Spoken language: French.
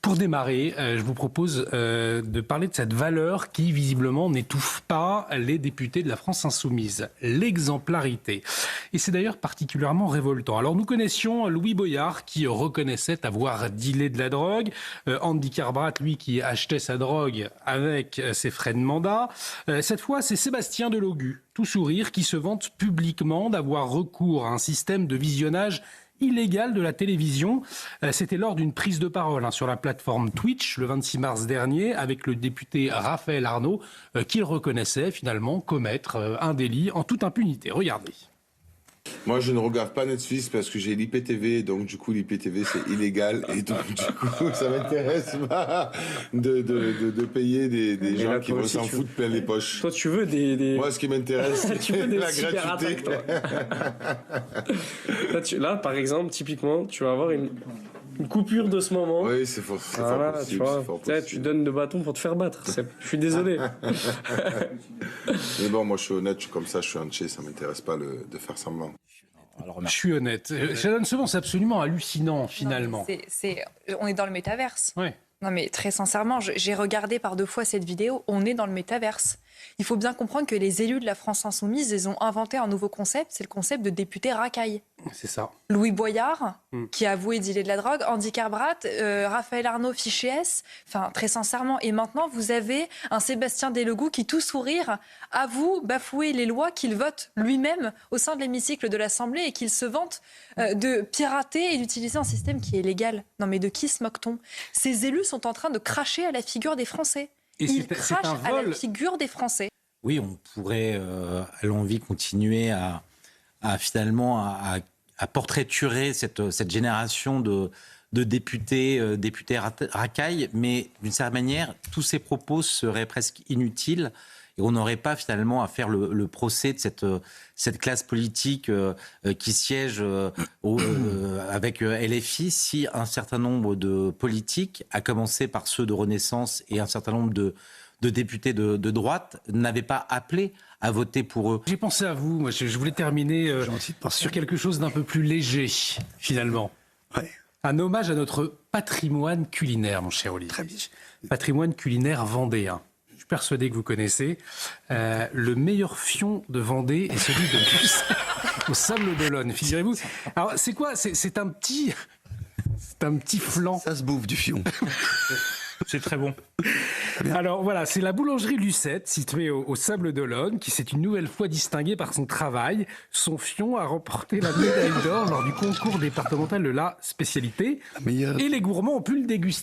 Pour démarrer, je vous propose de parler de cette valeur qui, visiblement, n'étouffe pas les députés de la France insoumise, l'exemplarité. Et c'est d'ailleurs particulièrement révoltant. Alors, nous connaissions Louis Boyard, qui reconnaissait avoir dealé de la drogue, Andy Carbrat, lui, qui achetait sa drogue avec ses frais de mandat. Cette fois, c'est Sébastien Delogu, tout sourire, qui se vante publiquement d'avoir recours à un système de visionnage illégal de la télévision. C'était lors d'une prise de parole sur la plateforme Twitch le 26 mars dernier avec le député Raphaël Arnaud qu'il reconnaissait finalement commettre un délit en toute impunité. Regardez. Moi, je ne regarde pas Netflix parce que j'ai l'IPTV, donc du coup, l'IPTV, c'est illégal. Et donc, du coup, ça m'intéresse pas de payer des gens qui vont s'en foutre plein les poches. Toi, tu veux des... Moi, ce qui m'intéresse, c'est la gratuité. Là, par exemple, typiquement, tu vas avoir une coupure de ce moment. Oui, c'est fort, voilà, fort possible. Tu vois, tu donnes le bâton pour te faire battre. Je suis désolé. Mais bon, moi, je suis honnête, je suis comme ça, je suis hanché, ça m'intéresse pas de faire semblant. Alors, je suis honnête. Shannon Sevon, c'est absolument hallucinant, finalement. On est dans le métaverse. Oui. Non, mais très sincèrement, j'ai regardé par 2 fois cette vidéo. On est dans le métaverse. Il faut bien comprendre que les élus de la France insoumise, ils ont inventé un nouveau concept. C'est le concept de député racaille. C'est ça. Louis Boyard, qui a avoué dealer de la drogue, Andy Carbrat, Raphaël Arnaud, fiché S. Enfin, très sincèrement. Et maintenant, vous avez un Sébastien Delogu qui, tout sourire, avoue bafouer les lois qu'il vote lui-même au sein de l'hémicycle de l'Assemblée et qu'il se vante de pirater et d'utiliser un système qui est légal. Non, mais de qui se moque-t-on? Ces élus sont en train de cracher à la figure des Français. Ils crachent à la figure des Français. Oui, on pourrait, à l'envie, continuer à portraiturer cette génération de députés racailles, mais d'une certaine manière, tous ces propos seraient presque inutiles et on n'aurait pas finalement à faire le procès de cette classe politique qui siège avec LFI si un certain nombre de politiques, à commencer par ceux de Renaissance et un certain nombre de députés de droite, n'avaient pas appelé à voter pour eux. J'ai pensé à vous. Moi, je voulais terminer sur quelque chose d'un peu plus léger, finalement. Ouais. Un hommage à notre patrimoine culinaire, mon cher Olivier. Très bien. Patrimoine culinaire vendéen. Je suis persuadé que vous connaissez. Le meilleur fion de Vendée est celui de Luce au Sable d'Olonne, figurez-vous. Alors, c'est quoi? C'est un petit flan. Ça se bouffe du fion. C'est très bon. Alors voilà, c'est la boulangerie Lucette, située au Sable d'Olonne, qui s'est une nouvelle fois distinguée par son travail. Son fion a remporté la médaille d'or lors du concours départemental de la spécialité. Et les gourmands ont pu le déguster.